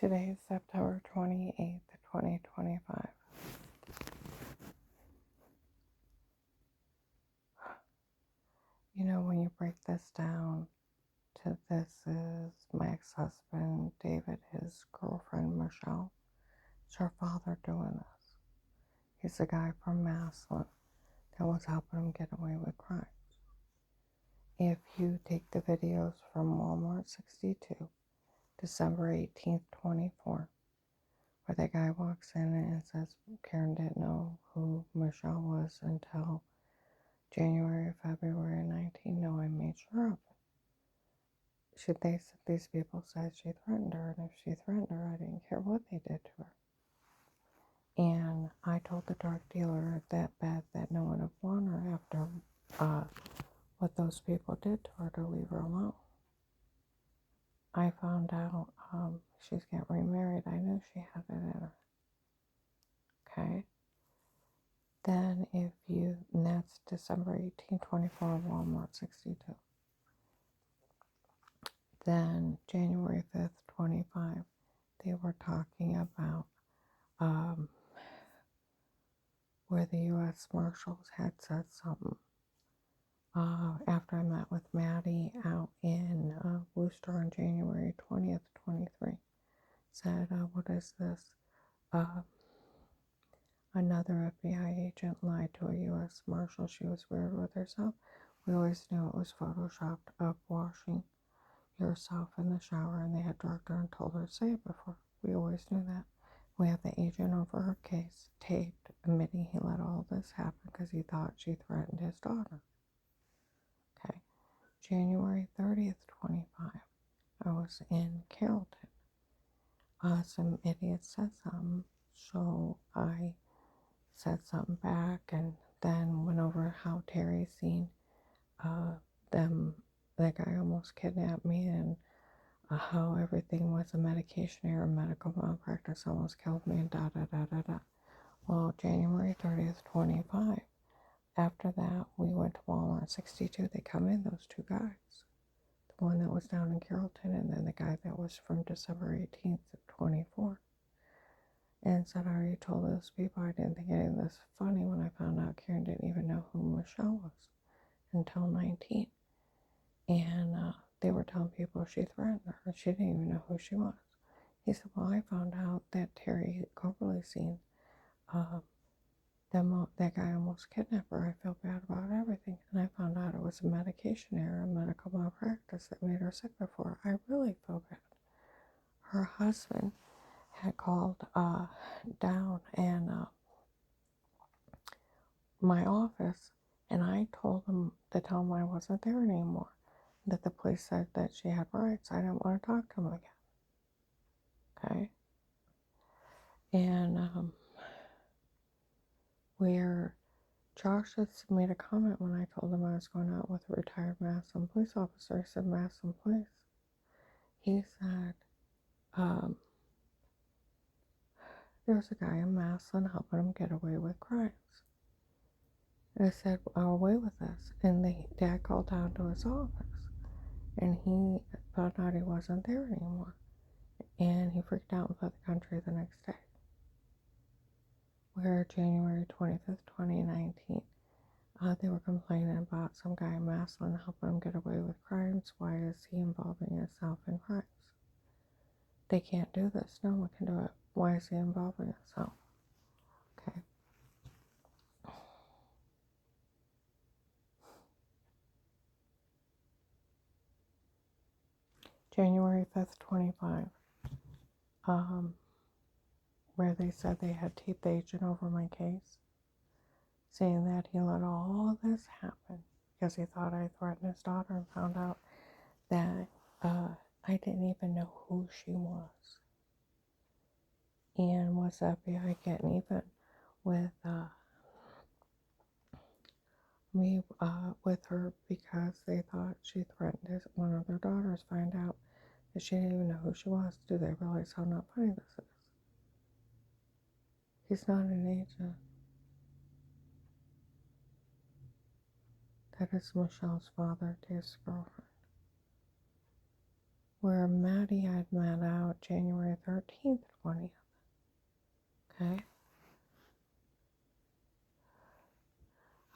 Today is September 28th, 2025. You know, when you break this down to this is my ex-husband, David, his girlfriend, Michelle. It's her father doing this. He's the guy from Maslin that was helping him get away with crimes. If you take the videos from Walmart 62, December 18th, 24, where the guy walks in and says Karen didn't know who Michelle was until January, February 19. No, I made sure of it. These people said she threatened her, and if she threatened her, I didn't care what they did to her. And I told the drug dealer at that bed that no one would want her after what those people did to her to leave her alone. I found out she's getting remarried. I knew she had it in her. Okay? Then and that's December 18, 24, Walmart 62. Then January 5th, 25, they were talking about where the U.S. Marshals had said something. After I met with Maddie out in Worcester on January 20th, 23, said, what is this? Another FBI agent lied to a U.S. Marshal. She was weird with herself. We always knew it was photoshopped of washing yourself in the shower, and they had drugged her and told her to say it before. We always knew that. We have the agent over her case taped admitting he let all this happen because he thought she threatened his daughter. Okay. January 30th, 25, I was in Carrollton. Some idiot said something, so I said something back and then went over how Terry seen that guy almost kidnapped me, and how everything was a medication error, medical malpractice almost killed me, and da da da da da. Well, January 30th, 25, after that, we went to Walmart 62. They come in, those two guys. The one that was down in Carrollton, and then the guy that was from December 18th, 24. And said, I already told those people I didn't think any of this funny when I found out Karen didn't even know who Michelle was until 19. And they were telling people she threatened her. She didn't even know who she was. He said, well, I found out that Terry Coverly seen that guy almost kidnapped her. I feel bad about everything. And I found out it was a medication error, a medical malpractice that made her sick before. I really feel bad. Her husband had called down and my office, and I told him to tell him I wasn't there anymore, that the police said that she had rights. I didn't want to talk to him again. Okay? And where Josh had made a comment when I told him I was going out with a retired Maslin police officer. He said, Maslin police. He said, there was a guy in Maslin helping him get away with crimes. And I said, I'll away with this. And the dad called down to his office, and he found out he wasn't there anymore. And he freaked out and fled the country the next day. Where January 25th, 2019, they were complaining about some guy in Maslin helping him get away with crimes. Why is he involving himself in crimes? They can't do this. No one can do it. Why is he involving himself? Okay. January 5th, 25, where they said they had taped the agent over my case, saying that he let all of this happen because he thought I threatened his daughter, and found out that I didn't even know who she was. And was the FBI getting even with me with her because they thought she threatened one of their daughters? Find out that she didn't even know who she was. Do they realize how not funny this is? He's not an agent. That is Michelle's father, Dave's girlfriend. where Maddie had met out January 13th, 20th. Okay?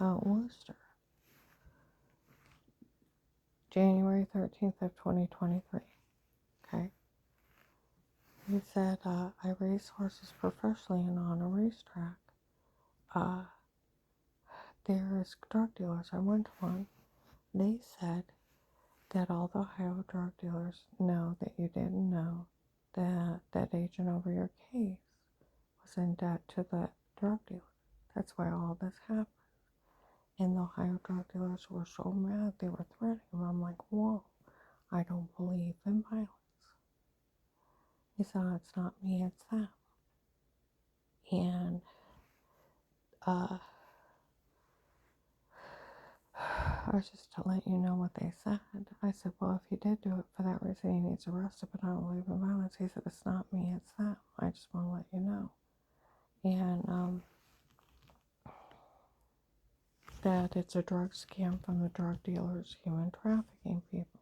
Out in Worcester. January 13th of 2023. Okay? He said, I race horses professionally and on a racetrack. There's drug dealers. I went to one. They said that all the Ohio drug dealers know that you didn't know that that agent over your case was in debt to the drug dealer. That's why all this happened. And the Ohio drug dealers were so mad they were threatening him. I'm like, whoa, I don't believe in violence. He said, oh, it's not me, it's them. And I was just to let you know what they said. I said, well, if he did do it for that reason, he needs arrested, but I don't believe in violence. He said, it's not me, it's them. I just want to let you know. And that it's a drug scam from the drug dealers, human trafficking people.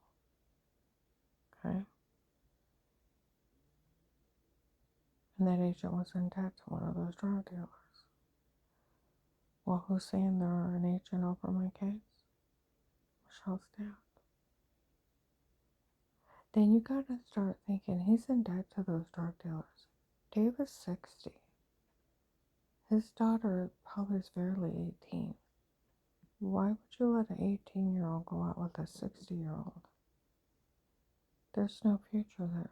Okay? And that agent was in debt to one of those drug dealers. Well, who's saying they're an agent over my case? Michelle's dad. Then you gotta start thinking he's in debt to those drug dealers. Dave is 60. His daughter probably is barely 18. Why would you let an 18-year-old go out with a 60-year-old? There's no future there.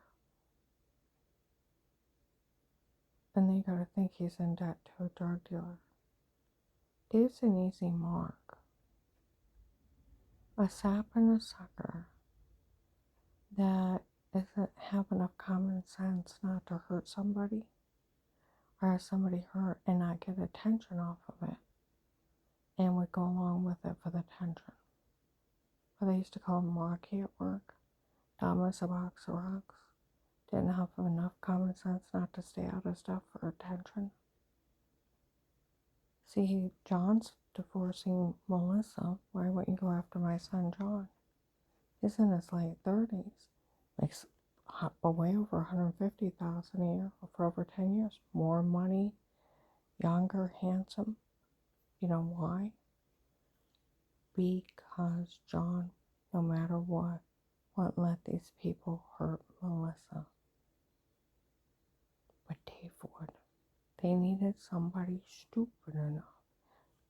And then you gotta think he's in debt to a drug dealer. Dave's an easy mark. A sap and a sucker that doesn't have enough common sense not to hurt somebody or have somebody hurt and not get attention off of it and would go along with it for the attention. But they used to call him Rocky at work. Tom was a box of rocks. Didn't have enough common sense not to stay out of stuff for attention. See, John's divorcing Melissa. Why wouldn't you go after my son John? He's in his late 30s. Makes way over $150,000 a year for over 10 years. More money, younger, handsome. You know why? Because John, no matter what, wouldn't let these people hurt Melissa. But Dave would. They needed somebody stupid enough,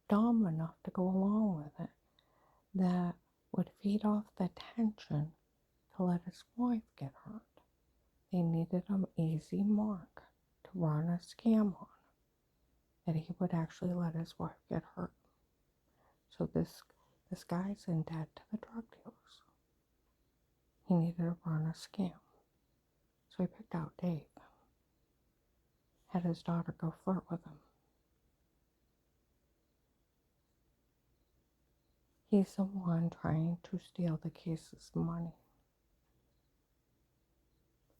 dumb enough to go along with it, that would feed off the tension to let his wife get hurt. They needed an easy mark to run a scam on, that he would actually let his wife get hurt. So this guy's in debt to the drug dealers. He needed to run a scam. So he picked out Dave. Had his daughter go flirt with him. He's the one trying to steal the case's money.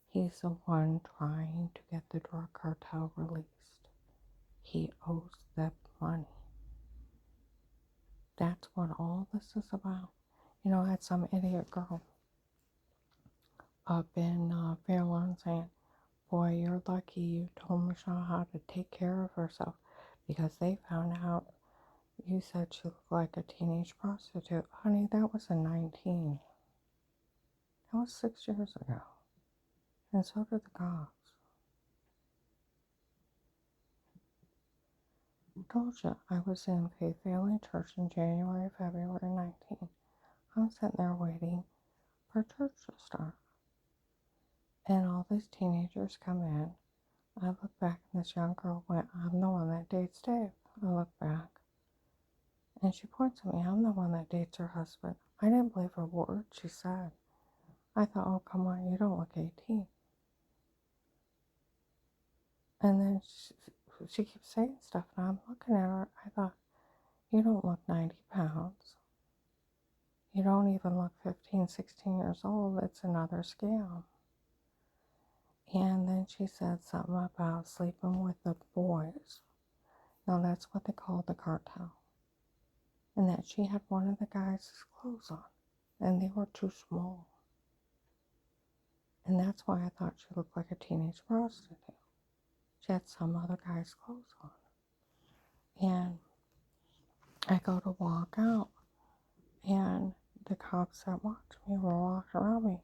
He's the one trying to get the drug cartel released. He owes them money. That's what all this is about. You know, I had some idiot girl up in Fairlawn saying, boy, you're lucky you told Michelle how to take care of herself, because they found out you said she looked like a teenage prostitute. Honey, that was in 19. That was 6 years ago. And so did the cops. I told you I was in Faith Valley Church in January, February 19. I'm sitting there waiting for church to start. And all these teenagers come in. I look back and this young girl went, I'm the one that dates Dave. I look back and she points at me, I'm the one that dates her husband. I didn't believe a word she said. I thought, oh, come on, you don't look 18. And then she keeps saying stuff, and I'm looking at her. I thought, you don't look 90 pounds. You don't even look 15, 16 years old. It's another scam. And then she said something about sleeping with the boys. Now, that's what they call the cartel. And that she had one of the guys' clothes on, and they were too small. And that's why I thought she looked like a teenage prostitute. She had some other guy's clothes on. And I go to walk out, and the cops that watched me were walking around me.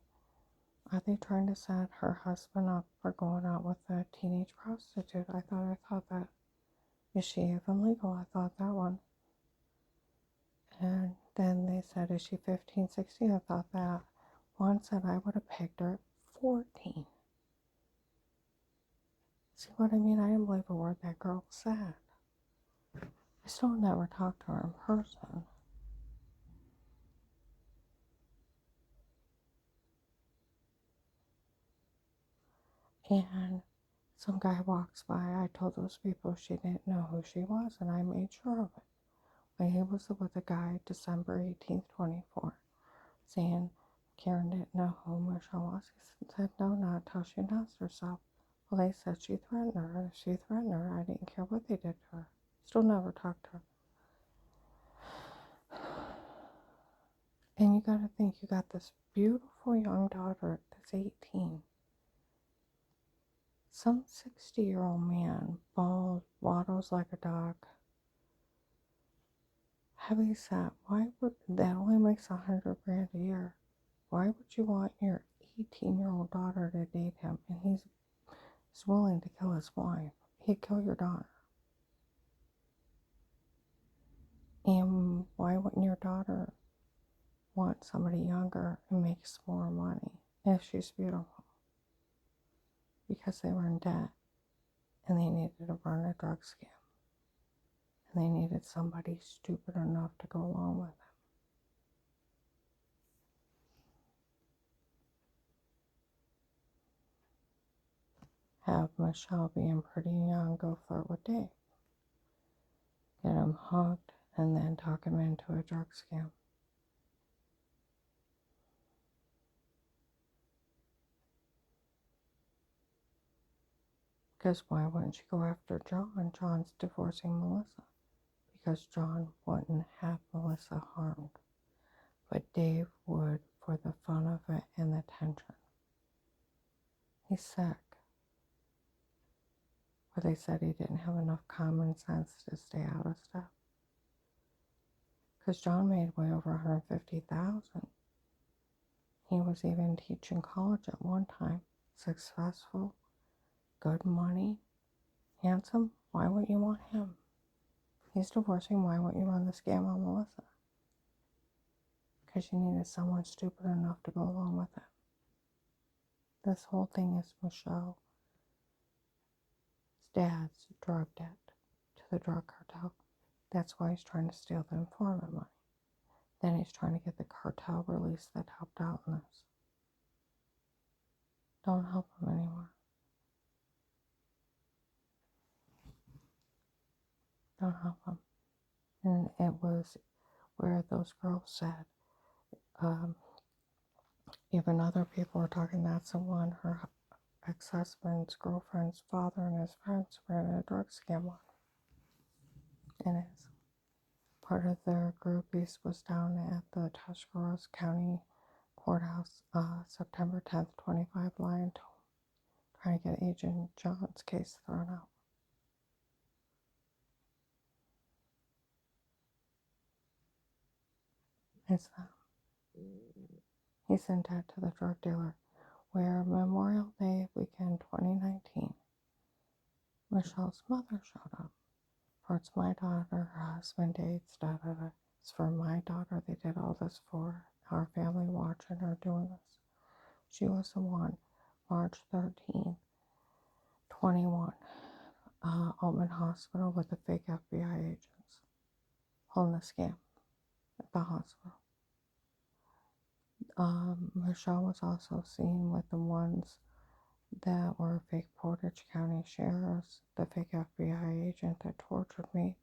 Are they trying to set her husband up for going out with a teenage prostitute? I thought that. Is she even legal? I thought that one. And then they said, is she 15, 16? I thought that. One said I would have pegged her at 14. See what I mean? I didn't believe a word that girl said. I still never talked to her in person. And some guy walks by. I told those people she didn't know who she was, and I made sure of it. When he was with a guy December 18th, 24, saying Karen didn't know who Michelle was. He said, no, not until she announced herself. Well, they said she threatened her. If she threatened her, I didn't care what they did to her. Still never talked to her. And you got to think, you got this beautiful young daughter that's 18. Some 60-year-old man, bald, waddles like a dog, heavy set. Why would that only makes $100,000 a year? Why would you want your 18-year-old daughter to date him? And he's willing to kill his wife. He'd kill your daughter. And why wouldn't your daughter want somebody younger and makes more money if she's beautiful? Because they were in debt and they needed to run a drug scam. And they needed somebody stupid enough to go along with it. Have Michelle being pretty young go flirt with Dave. Get him hooked and then talk him into a drug scam. Because why wouldn't she go after John? John's divorcing Melissa. Because John wouldn't have Melissa harmed. But Dave would for the fun of it and the tension. He's sick. But they said he didn't have enough common sense to stay out of stuff. Because John made way over $150,000. He was even teaching college at one time. Successful, good money, handsome. Why wouldn't you want him? He's divorcing. Why wouldn't you run the scam on Melissa? Because you needed someone stupid enough to go along with it. This whole thing is Michelle's dad's drug debt to the drug cartel. That's why he's trying to steal the informant money. Then he's trying to get the cartel release that helped out in this. Don't help him anymore. Don't help him. And it was where those girls said, even other people were talking, that's the one her ex-husband's girlfriend's father and his friends ran a drug scam on. And it's part of their groupies was down at the Tuscarawas County Courthouse September 10th, 25, lying to him, trying to get Agent John's case thrown out. It's them. He sent that to the drug dealer. Where Memorial Day weekend 2019, Michelle's mother showed up. For it's my daughter, her husband dates, da da da. It's for my daughter. They did all this for our family watching her doing this. She was the one, March 13th, 21, Altman Hospital with the fake FBI agents pulling the scam at the hospital. Michelle was also seen with the ones that were fake Portage County sheriffs, the fake FBI agent that tortured me.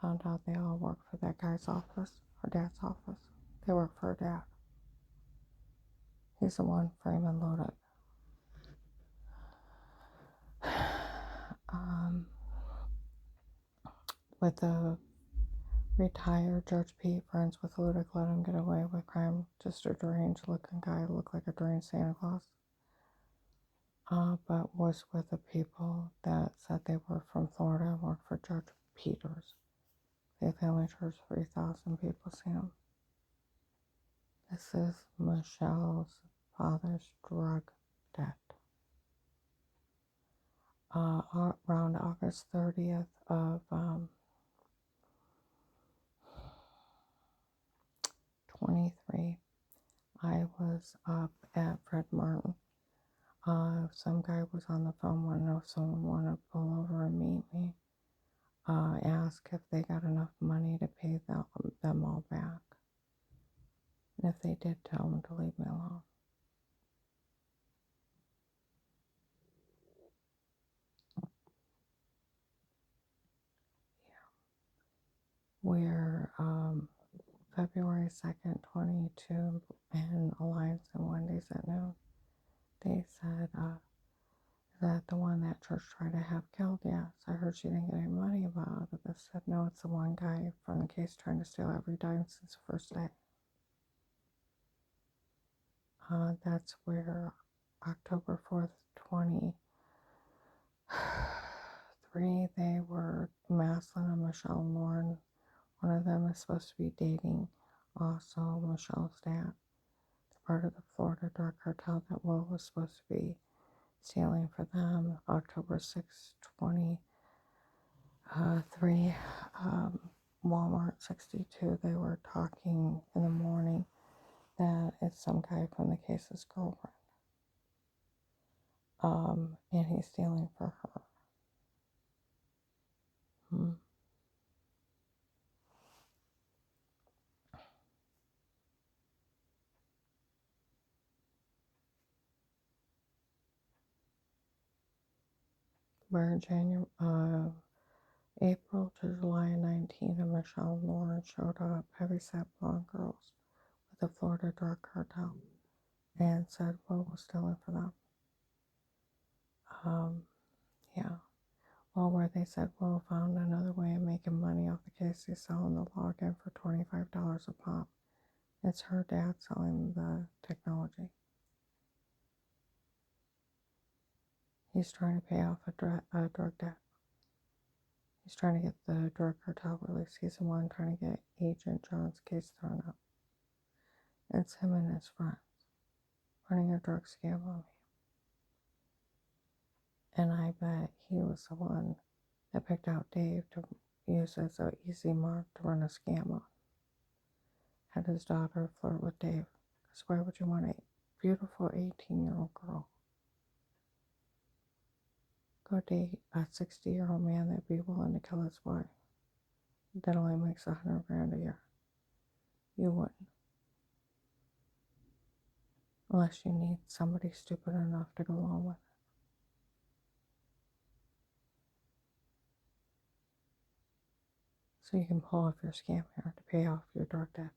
Found out they all work for that guy's office, her dad's office. They work for her dad. He's the one frame and loaded. With the retired George Pete, friends with Ludic, let him get away with crime. Just a deranged looking guy, looked like a deranged Santa Claus. but was with the people that said they were from Florida and worked for Judge Peters. They family church, 3,000 people see him. This is Michelle's father's drug debt. Around August 30th of 23, I was up at Fred Martin. Some guy was on the phone, wanted to know if someone wanted to pull over and meet me. Ask if they got enough money to pay them all back. And if they did, tell them to leave me alone. Where February 2nd, 22, and Alliance and Wendy's at noon, they said, is that the one that church tried to have killed? Yes. I heard she didn't get any money about it. They said, no, it's the one guy from the case trying to steal every dime since the first day. That's where October 4th, 23, they were Maslin and Michelle Lauren. One of them is supposed to be dating also Michelle's dad. They're part of the Florida drug cartel that Will was supposed to be stealing for them. October 6th, 23, Walmart 62, they were talking in the morning that it's some guy from the case's girlfriend. And he's stealing for her. Where April to July 19, and Michelle and Lauren showed up, heavyset blonde girls with the Florida drug cartel, and said Will was stealing for them. Yeah. Well, where they said Will found another way of making money off the case. He's selling the login for $25 a pop. It's her dad selling the technology. He's trying to pay off a drug debt. He's trying to get the drug cartel released. He's the one trying to get Agent John's case thrown out. It's him and his friends running a drug scam on me. And I bet he was the one that picked out Dave to use as an easy mark to run a scam on. Had his daughter flirt with Dave. Because why would you want a beautiful 18-year-old girl go date a 60-year-old man that'd be willing to kill his wife that only makes $100,000 a year? You wouldn't. Unless you need somebody stupid enough to go along with it. So you can pull off your scam here to pay off your drug debt.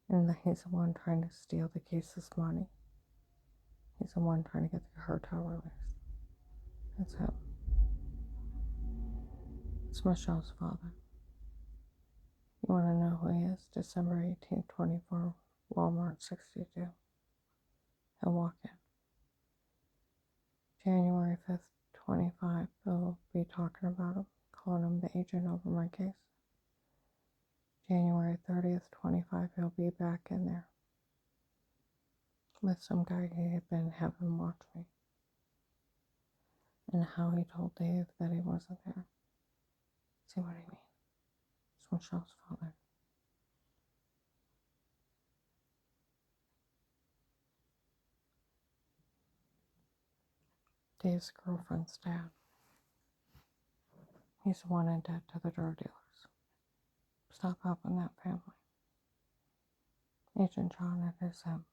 And he's the one trying to steal the case's money. He's the one trying to get the cartel released. That's him. It's Michelle's father. You want to know who he is? December 18th, 24, Walmart 62. He'll walk in. January 5th, 25, they'll be talking about him, calling him the agent over my case. January 30th, 25, he'll be back in there with some guy he had been having watch me. And how he told Dave that he wasn't there. See what I mean? It's Michelle's father. Dave's girlfriend's dad. He's the one in debt to the drug dealers. Stop helping that family. Agent John, it is him.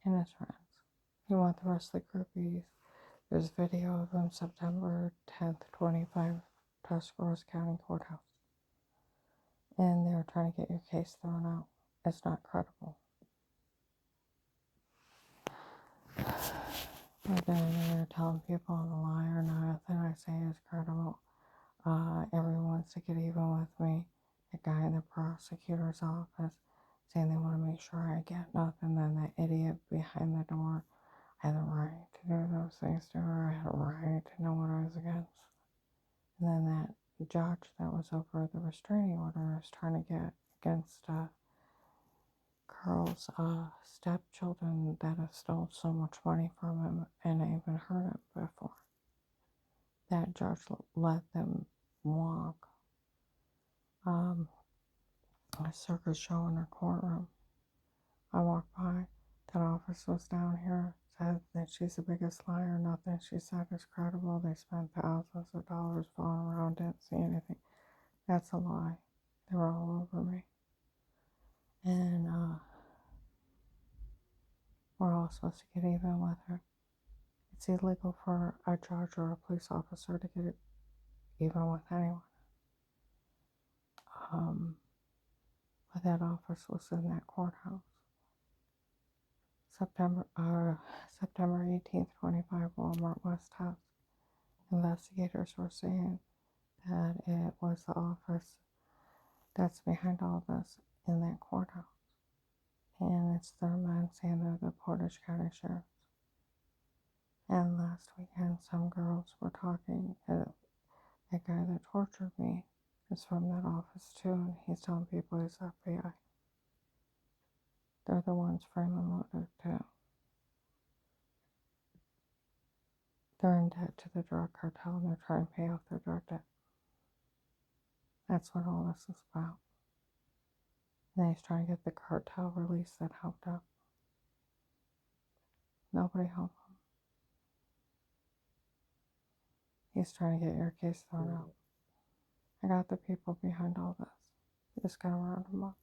And his friends. You want the rest of the groupies? There's video of him September 10th, 25, Tuscarawas County Courthouse. And they're trying to get your case thrown out. It's not credible. And then they're telling people I'm a liar. Nothing I say is credible. Everyone wants to get even with me. The guy in the prosecutor's office saying they want to make sure I get nothing. Then that idiot behind the door. had the right to do those things to her. I had a right to know what I was against. And then that judge that was over the restraining order was trying to get against Carl's stepchildren that have stole so much money from him and even hurt him before. That judge let them walk a circus show in her courtroom. I walked by, that office was down here, said that she's the biggest liar, nothing she said is credible, they spent thousands of dollars falling around, didn't see anything. That's a lie. They were all over me. And we're all supposed to get even with her. It's illegal for a judge or a police officer to get even with anyone. But that office was in that courthouse. September 18th, 25, Walmart West House. Investigators were saying that it was the office that's behind all this in that courthouse. And it's their men saying they're the Portage County Sheriffs. And last weekend, some girls were talking. That guy that tortured me is from that office too, and he's telling people he's FBI. They're the ones framing motive too. They're in debt to the drug cartel and they're trying to pay off their drug debt. That's what all this is about. And he's trying to get the cartel released that helped out. Nobody helped him. He's trying to get your case thrown out. I got the people behind all this. You just gotta round them up.